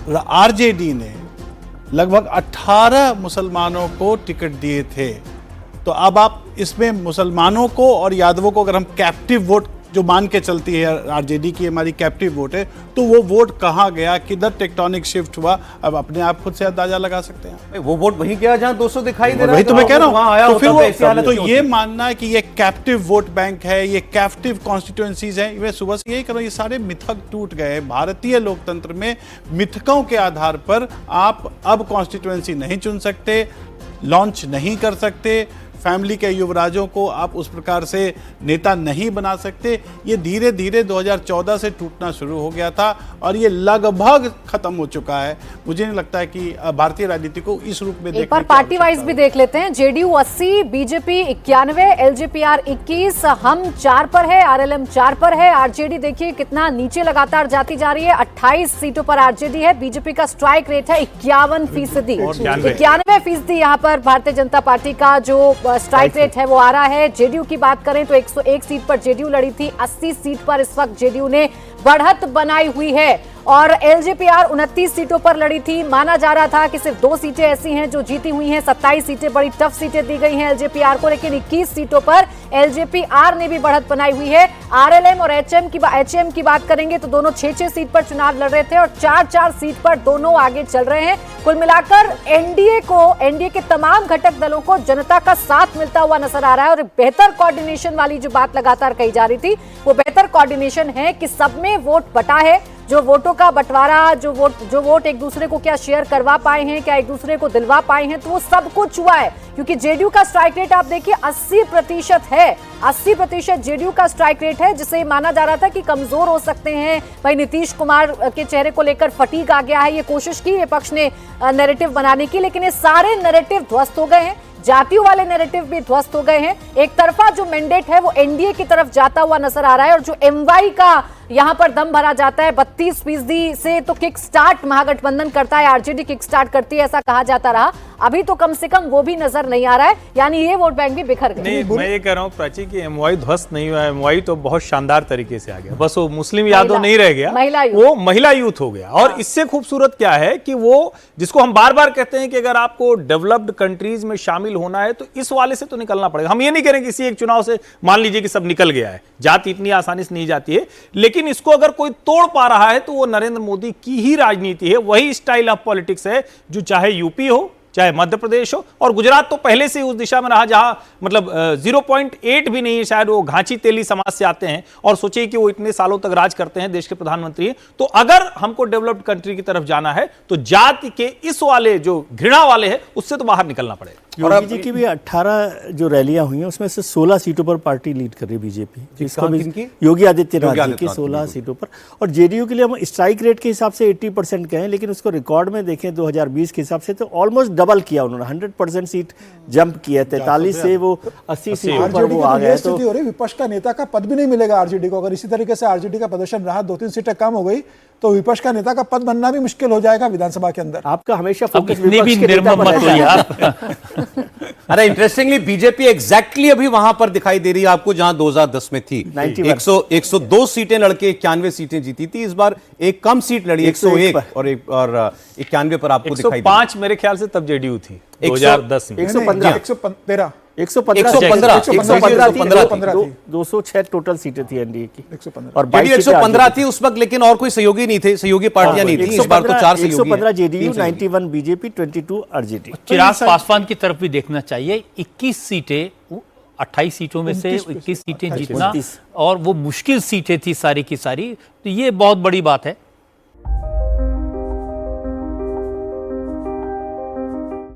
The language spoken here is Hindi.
आरजेडी ने लगभग 18 मुसलमानों को टिकट दिए थे। तो अब आप इसमें मुसलमानों को और यादवों को अगर हम कैप्टिव वोट जो मान के चलती है आरजेडी की हमारी कैप्टिव वोट है, तो वो वोट कहाँ गया, किधर टेक्टोनिक शिफ्ट हुआ, अब अपने आप खुद से अंदाजा लगा सकते हैं। वो वोट वहीं गया जहां 200 दिखाई दे रहा है। वही तो मैं कह रहा हूँ। तो फिर वो तो ये मानना है कि ये कैप्टिव वोट बैंक है, ये कैप्टिव कॉन्स्टिट्यूएंसीज है, मैं सुबह से यही कर रहा हूँ, ये सारे मिथक टूट गए हैं। भारतीय लोकतंत्र में मिथकों के आधार पर आप अब कॉन्स्टिट्यूएंसी नहीं चुन सकते, लॉन्च नहीं कर सकते, फैमिली के युवराजों को आप उस प्रकार से नेता नहीं बना सकते। ये धीरे धीरे 2014 से टूटना शुरू हो गया था और ये लगभग खत्म हो चुका है। मुझे नहीं लगता है कि भारतीय राजनीति को इस रूप में एक बार पार्टी वाइज भी देख लेते हैं। जेडीयू 80, बीजेपी 91, एलजेपीआर 21, हम 4 पर है, आरएलएम 4 पर है। आरजेडी देखिए कितना नीचे लगातार जाती जा रही है, 28 सीटों पर आरजेडी है। बीजेपी का स्ट्राइक रेट है 51%, 91% यहाँ पर भारतीय जनता पार्टी का जो स्ट्राइक रेट है वो आ रहा है। जेडीयू की बात करें तो 101 सीट पर जेडीयू लड़ी थी, 80 सीट पर इस वक्त जेडीयू ने बढ़त बनाई हुई है। और एलजेपीआर 29 सीटों पर लड़ी थी। माना जा रहा था कि सिर्फ 2 सीटें ऐसी हैं जो जीती हुई हैं, 27 सीटें बड़ी टफ सीटें दी गई हैं एलजेपीआर को, लेकिन 21 सीटों पर एलजेपीआर ने भी बढ़त बनाई हुई है। आरएलएम और एचएम की बात करेंगे तो दोनों 6-6 सीट पर चुनाव लड़ रहे थे और 4-4 सीट पर दोनों आगे चल रहे हैं। कुल मिलाकर एनडीए के तमाम घटक दलों को जनता का साथ मिलता हुआ नजर आ रहा है। और बेहतर कोऑर्डिनेशन वाली जो बात लगातार कही जा रही थी वो बेहतर कोऑर्डिनेशन है कि सब में वोट बटा है, जो वोटों का बंटवारा, जो वोट एक दूसरे को क्या शेयर करवा पाए हैं, क्या एक दूसरे को दिलवा पाए हैं, तो वो सब कुछ हुआ है। क्योंकि जेडीयू का स्ट्राइक रेट आप देखिए 80% है, 80% जेडीयू का स्ट्राइक रेट है, जिसे माना जा रहा था कि कमजोर हो सकते हैं। भाई नीतीश कुमार के चेहरे को लेकर फटीग आ गया है, ये कोशिश की विपक्ष ने नैरेटिव बनाने की, लेकिन ये सारे नैरेटिव ध्वस्त हो गए हैं। जातियों वाले नैरेटिव भी ध्वस्त हो गए हैं। एक तरफा जो मैंडेट है वो एनडीए की तरफ जाता हुआ नजर आ रहा है और जो एमवाई का यहां पर दम भरा जाता है 32% से, तो किक स्टार्ट महागठबंधन करता है, आरजेडी किक स्टार्ट करती है, ऐसा कहा जाता रहा। अभी तो कम से कम वो भी नजर नहीं आ रहा है, यानी ये वोट बैंक भी बिखर गए। नहीं, मैं ये कह रहा हूँ प्राची की एमवाई ध्वस्त नहीं हुआ, एमवाई तो बहुत शानदार तरीके से आ गया। बस वो मुस्लिम यादव नहीं रह गया, वो महिला यूथ हो गया। और इससे खूबसूरत क्या है कि वो जिसको हम बार बार कहते हैं कि अगर आपको डेवलप्ड कंट्रीज में शामिल होना है तो इस वाले से तो निकलना पड़ेगा। हम ये नहीं कह रहे किसी एक चुनाव से मान लीजिए कि सब निकल गया है, जाति इतनी आसानी से नहीं जाती है, लेकिन इसको अगर कोई तोड़ पा रहा है तो वो नरेंद्र मोदी की ही राजनीति है, वही स्टाइल ऑफ पॉलिटिक्स है जो चाहे यूपी हो, चाहे मध्य प्रदेश हो, और गुजरात तो पहले से उस दिशा में रहा जहां मतलब 0.8 भी नहीं है शायद, वो घांची तेली समाज से आते हैं और सोचिए कि वो इतने सालों तक राज करते हैं, देश के प्रधानमंत्री हैं। तो अगर हमको डेवलप्ड कंट्री की तरफ जाना है तो जाति के इस वाले जो घृणा वाले हैं उससे तो बाहर निकलना पड़ेगा। योगी जी की भी 18 जो रैलियां हुई हैं उसमें से 16 सीटों पर पार्टी लीड कर रही है बीजेपी, योगी आदित्यनाथ जी की 16 सीटों पर। और जेडीयू के लिए हम स्ट्राइक रेट के हिसाब से 80% कहें, लेकिन उसको रिकॉर्ड में देखें 2020 के हिसाब से तो ऑलमोस्ट डबल किया उन्होंने, 100% सीट जंप किया, 43 से वो 80 सीटों पर वो आ गए। तो विपक्ष का नेता का पद भी नहीं मिलेगा आरजेडी को, अगर इसी तरीके से आरजेडी का प्रदर्शन रहा, 2-3 सीटें कम हो गई तो विपक्ष का नेता का पद बनना भी मुश्किल हो जाएगा विधानसभा के अंदर। आपका हमेशा फोकस विपक्ष के नेता पर रहता है। अरे इंटरेस्टिंगली बीजेपी एग्जैक्टली अभी वहां पर दिखाई दे रही है आपको जहां 2010 में थी। 102 सीटें लड़के 91 सीटें जीती थी। इस बार एक कम सीट लड़ी 101 और 91 पर आपको दिखाई 105 मेरे ख्याल से तब जेडीयू थी 2010 में। 115 206 टोटल सीटें थी एनडीए की 115 और 115 थी उस वक्त, लेकिन और कोई सहयोगी नहीं थे, सहयोगी पार्टियां नहीं थी। इस बार तो 4 सहयोगी 115 JDU, 91 BJP, 22 RJD. Chirag Paswan की तरफ भी देखना चाहिए, 21 सीटें 28 सीटों में से 21 सीटें जीतना, और वो मुश्किल सीटें थी सारी की सारी, तो ये बहुत बड़ी बात है।